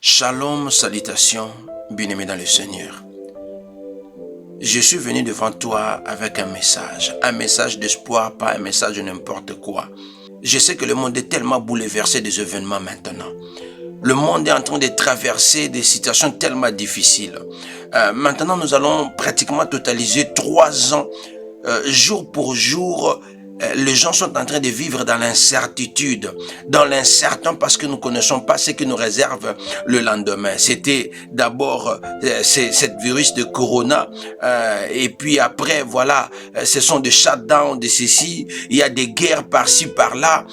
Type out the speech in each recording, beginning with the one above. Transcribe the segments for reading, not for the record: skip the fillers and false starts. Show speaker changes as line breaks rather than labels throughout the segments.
Shalom, salutations, bien-aimés dans le Seigneur. Je suis venu devant toi avec un message d'espoir, pas un message de n'importe quoi. Je sais que le monde est tellement bouleversé des événements maintenant. Le monde est en train de traverser des situations tellement difficiles. Maintenant, nous allons pratiquement totaliser 3 ans, jour pour jour. Les gens sont en train de vivre dans l'incertitude, dans l'incertain parce que nous ne connaissons pas ce qui nous réserve le lendemain. C'était d'abord cette virus de Corona et puis après, voilà, ce sont des shutdowns de ceci, il y a des guerres par-ci, par-là.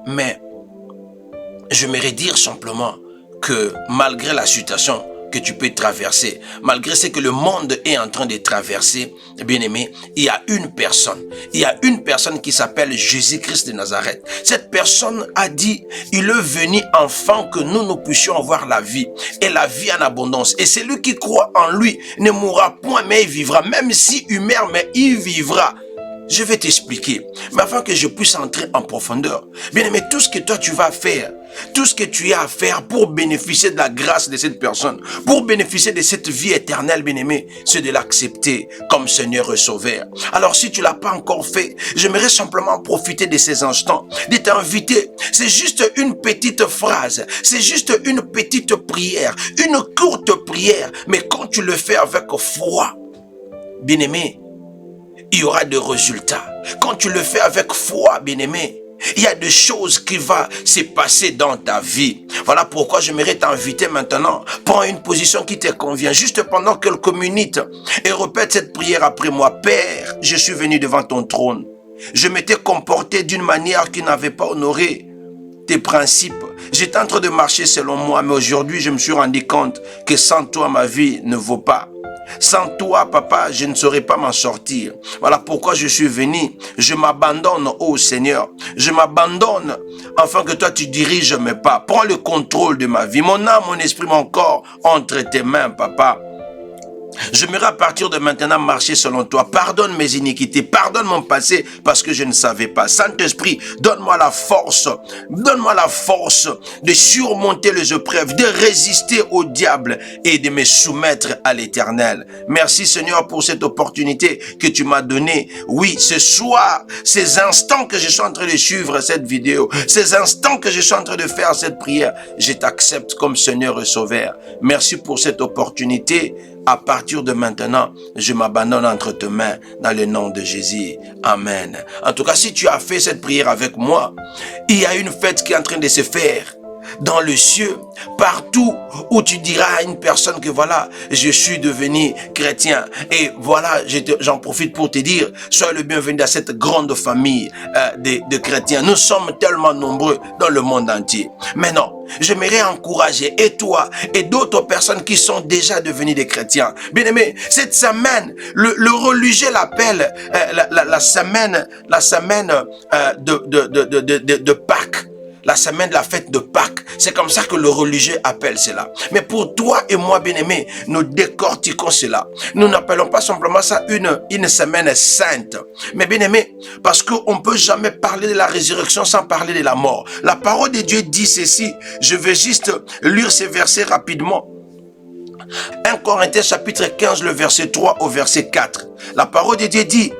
Mais j'aimerais dire simplement que malgré la situation que tu peux traverser, malgré ce que le monde est en train de traverser, bien-aimé, il y a une personne qui s'appelle Jésus-Christ de Nazareth. Cette personne a dit, il est venu afin que nous puissions avoir la vie, et la vie en abondance. Et celui qui croit en lui ne mourra point, mais il vivra. Même si il meurt, mais il vivra. Je vais t'expliquer, mais afin que je puisse entrer en profondeur. Bien-aimé, tout ce que toi tu vas faire, tout ce que tu as à faire pour bénéficier de la grâce de cette personne, pour bénéficier de cette vie éternelle, bien-aimé, c'est de l'accepter comme Seigneur et Sauveur. Alors si tu ne l'as pas encore fait, j'aimerais simplement profiter de ces instants, de t'inviter. C'est juste une petite phrase, c'est juste une petite prière, une courte prière, mais quand tu le fais avec foi, bien-aimé, il y aura des résultats. Quand tu le fais avec foi, bien-aimé, il y a des choses qui vont se passer dans ta vie. Voilà pourquoi j'aimerais t'inviter maintenant. Prends une position qui te convient, juste pendant quelques minutes, et répète cette prière après moi. Père, je suis venu devant ton trône. Je m'étais comporté d'une manière qui n'avait pas honoré tes principes. J'étais en train de marcher selon moi, mais aujourd'hui, je me suis rendu compte que sans toi, ma vie ne vaut pas. Sans toi, papa, je ne saurais pas m'en sortir. Voilà pourquoi je suis venu. Je m'abandonne au Seigneur. Je m'abandonne afin que toi, tu diriges mes pas. Prends le contrôle de ma vie. Mon âme, mon esprit, mon corps entre tes mains, papa. J'aimerais à partir de maintenant marcher selon toi. Pardonne mes iniquités, pardonne mon passé parce que je ne savais pas. Saint-Esprit, donne-moi la force de surmonter les épreuves, de résister au diable et de me soumettre à l'Éternel. Merci Seigneur pour cette opportunité que tu m'as donnée. Oui, ce soir, ces instants que je suis en train de suivre cette vidéo, ces instants que je suis en train de faire cette prière, je t'accepte comme Seigneur et Sauveur. Merci pour cette opportunité. À partir de maintenant, je m'abandonne entre tes mains dans le nom de Jésus. Amen. En tout cas, si tu as fait cette prière avec moi, il y a une fête qui est en train de se faire dans le ciel, partout où tu diras à une personne que voilà, je suis devenu chrétien. Et voilà, j'en profite pour te dire, sois le bienvenu dans cette grande famille de chrétiens. Nous sommes tellement nombreux dans le monde entier. Mais non, j'aimerais encourager et toi et d'autres personnes qui sont déjà devenus des chrétiens. Bien aimé, cette semaine, le religieux l'appelle la semaine de Pâques. La semaine de la fête de Pâques. C'est comme ça que le religieux appelle cela. Mais pour toi et moi, bien-aimés, nous décortiquons cela. Nous n'appelons pas simplement ça une semaine sainte. Mais bien-aimés, parce qu'on ne peut jamais parler de la résurrection sans parler de la mort. La parole de Dieu dit ceci. Je vais juste lire ces versets rapidement. 1 Corinthiens chapitre 15, le verset 3 au verset 4. La parole de Dieu dit,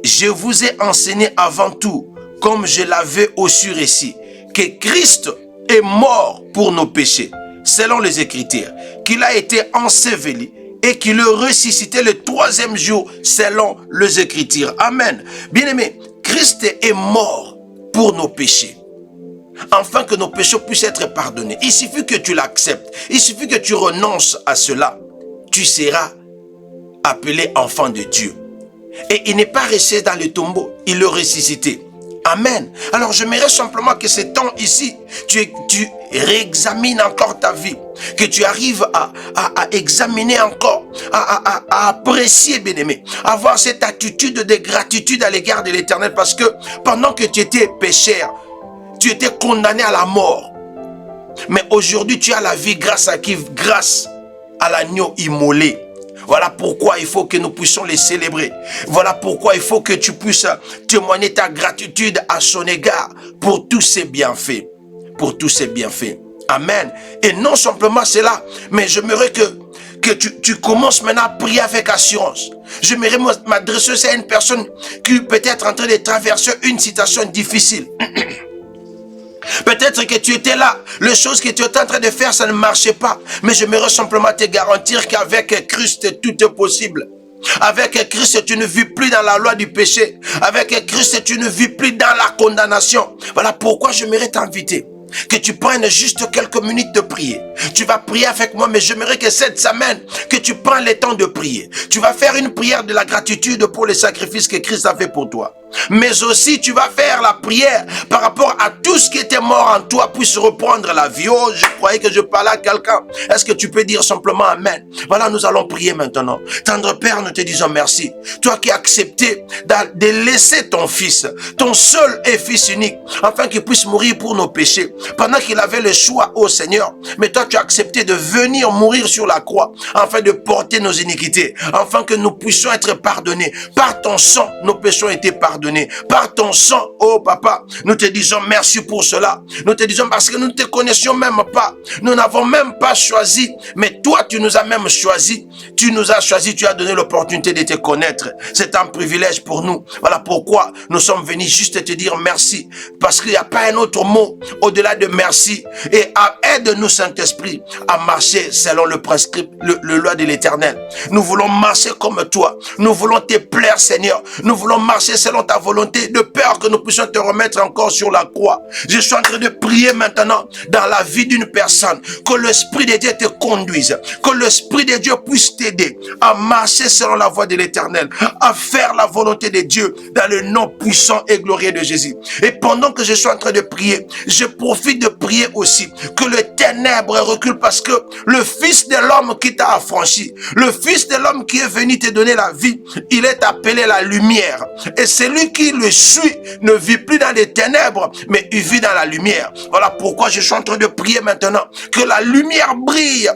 je vous ai enseigné avant tout, comme je l'avais aussi récit, que Christ est mort pour nos péchés, selon les Écritures, qu'il a été enseveli et qu'il est ressuscité le 3e jour, selon les Écritures. Amen. Bien-aimé, Christ est mort pour nos péchés, afin que nos péchés puissent être pardonnés. Il suffit que tu l'acceptes, il suffit que tu renonces à cela, tu seras appelé enfant de Dieu. Et il n'est pas resté dans le tombeau, il est ressuscité. Amen. Alors j'aimerais simplement que ce temps ici, tu réexamines encore ta vie, que tu arrives à examiner encore, à apprécier, bien-aimé, avoir cette attitude de gratitude à l'égard de l'Éternel, parce que pendant que tu étais pécheur, tu étais condamné à la mort. Mais aujourd'hui, tu as la vie grâce à qui? Grâce à l'agneau immolé. Voilà pourquoi il faut que nous puissions les célébrer. Voilà pourquoi il faut que tu puisses témoigner ta gratitude à son égard pour tous ses bienfaits. Pour tous ses bienfaits. Amen. Et non simplement cela, mais j'aimerais que tu commences maintenant à prier avec assurance. J'aimerais m'adresser à une personne qui peut être en train de traverser une situation difficile. Peut-être que tu étais là, les choses que tu étais en train de faire, ça ne marchait pas. Mais j'aimerais simplement te garantir qu'avec Christ, tout est possible. Avec Christ, tu ne vis plus dans la loi du péché. Avec Christ, tu ne vis plus dans la condamnation. Voilà pourquoi j'aimerais t'inviter. Que tu prennes juste quelques minutes de prier. Tu vas prier avec moi, mais j'aimerais que cette semaine, que tu prennes le temps de prier. Tu vas faire une prière de la gratitude pour les sacrifices que Christ a fait pour toi. Mais aussi, tu vas faire la prière par rapport à tout ce qui était mort en toi puisse reprendre la vie. Oh, je croyais que je parlais à quelqu'un. Est-ce que tu peux dire simplement Amen? Voilà, nous allons prier maintenant. Tendre Père, nous te disons merci. Toi qui as accepté de laisser ton fils, ton seul et fils unique, afin qu'il puisse mourir pour nos péchés. Pendant qu'il avait le choix, ô Seigneur, mais toi tu as accepté de venir mourir sur la croix, afin de porter nos iniquités, afin que nous puissions être pardonnés. Par ton sang, nos péchés ont été pardonnés. Par ton sang, oh Papa, nous te disons merci pour cela. Nous te disons parce que nous ne te connaissions même pas. Nous n'avons même pas choisi, mais toi tu nous as même choisi. Tu nous as choisi, tu as donné l'opportunité de te connaître. C'est un privilège pour nous. Voilà pourquoi nous sommes venus juste te dire merci. Parce qu'il n'y a pas un autre mot au-delà de merci. Et aide-nous Saint-Esprit à marcher selon le prescrit, le loi de l'Éternel. Nous voulons marcher comme toi. Nous voulons te plaire Seigneur. Nous voulons marcher selon ta volonté, de peur que nous puissions te remettre encore sur la croix. Je suis en train de prier maintenant dans la vie d'une personne, que l'Esprit de Dieu te conduise, que l'Esprit de Dieu puisse t'aider à marcher selon la voie de l'Éternel, à faire la volonté de Dieu dans le nom puissant et glorieux de Jésus. Et pendant que je suis en train de prier, je profite de prier aussi que le ténèbre recule, parce que le Fils de l'homme qui t'a affranchi, le Fils de l'homme qui est venu te donner la vie, il est appelé la lumière. Et celui qui le suit ne vit plus dans les ténèbres, mais il vit dans la lumière. Voilà pourquoi je suis en train de prier maintenant que la lumière brille.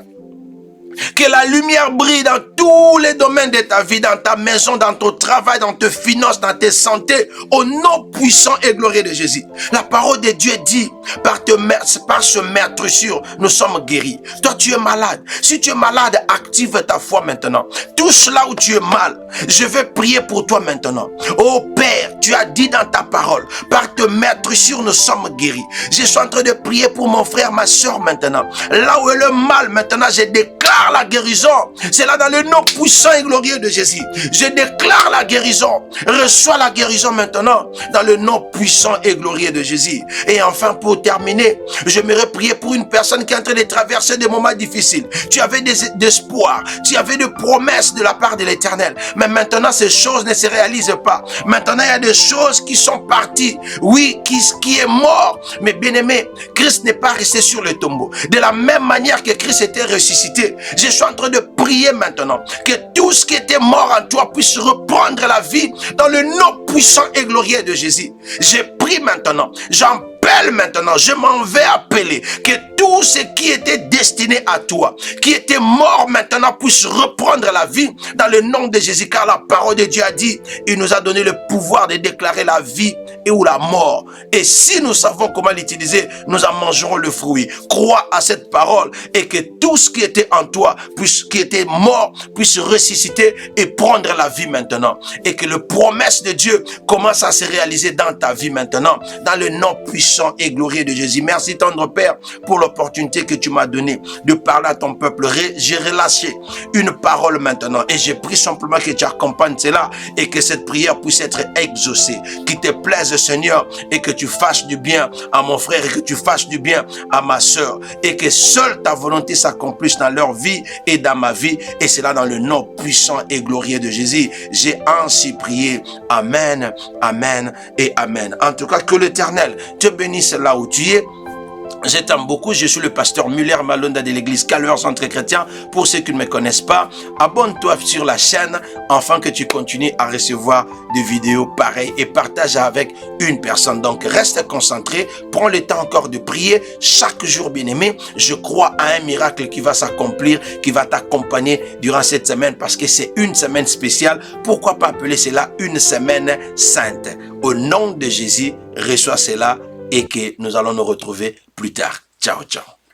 Que la lumière brille dans tous les domaines de ta vie, dans ta maison, dans ton travail, dans tes finances, dans tes santé, au nom puissant et glorieux de Jésus. La parole de Dieu dit, par ce meurtrissure, nous sommes guéris. Toi, tu es malade. Si tu es malade, active ta foi maintenant. Touche là où tu es mal. Je vais prier pour toi maintenant. Oh Père, tu as dit dans ta parole, par te meurtrissure, nous sommes guéris. Je suis en train de prier pour mon frère, ma soeur maintenant. Là où est le mal, maintenant, je déclare la guérison. C'est là dans le nom puissant et glorieux de Jésus. Je déclare la guérison. Reçois la guérison maintenant dans le nom puissant et glorieux de Jésus. Et enfin, pour terminer, j'aimerais prier pour une personne qui est en train de traverser des moments difficiles. Tu avais des espoirs, tu avais des promesses de la part de l'Éternel. Mais maintenant, ces choses ne se réalisent pas. Maintenant, il y a des choses qui sont parties. Oui, qui est mort. Mais bien aimé, Christ n'est pas resté sur le tombeau. De la même manière que Christ était ressuscité, je suis en train de prier maintenant que tout ce qui était mort en toi puisse reprendre la vie dans le nom puissant et glorieux de Jésus. Je prie maintenant, j'appelle maintenant, je m'en vais appeler que tout ce qui était destiné à toi, qui était mort maintenant puisse reprendre la vie dans le nom de Jésus, car la parole de Dieu a dit, il nous a donné le pouvoir de déclarer la vie et ou la mort. Et si nous savons comment l'utiliser, nous en mangerons le fruit. Crois à cette parole et que tout ce qui était en toi, qui était mort, puisse ressusciter et prendre la vie maintenant. Et que le promesse de Dieu commence à se réaliser dans ta vie maintenant, dans le nom puissant et glorieux de Jésus. Merci tendre Père pour l'opportunité que tu m'as donnée de parler à ton peuple. J'ai relâché une parole maintenant et j'ai pris simplement que tu accompagnes cela et que cette prière puisse être exaucée. Qu'il te plaise Seigneur et que tu fasses du bien à mon frère et que tu fasses du bien à ma soeur et que seule ta volonté s'accomplisse dans leur vie et dans ma vie, et cela dans le nom puissant et glorieux de Jésus. J'ai ainsi prié. Amen, amen et amen. En tout cas, que l'Éternel te bénisse là où tu es. Je t'aime beaucoup, je suis le pasteur Muller Malonda de l'église Calvaire Centre Chrétien. Pour ceux qui ne me connaissent pas, abonne-toi sur la chaîne afin que tu continues à recevoir des vidéos pareilles et partage avec une personne. Donc reste concentré, prends le temps encore de prier chaque jour, bien-aimé. Je crois à un miracle qui va s'accomplir, qui va t'accompagner durant cette semaine parce que c'est une semaine spéciale. Pourquoi pas appeler cela une semaine sainte? Au nom de Jésus, reçois cela et que nous allons nous retrouver plus tard. Ciao, ciao.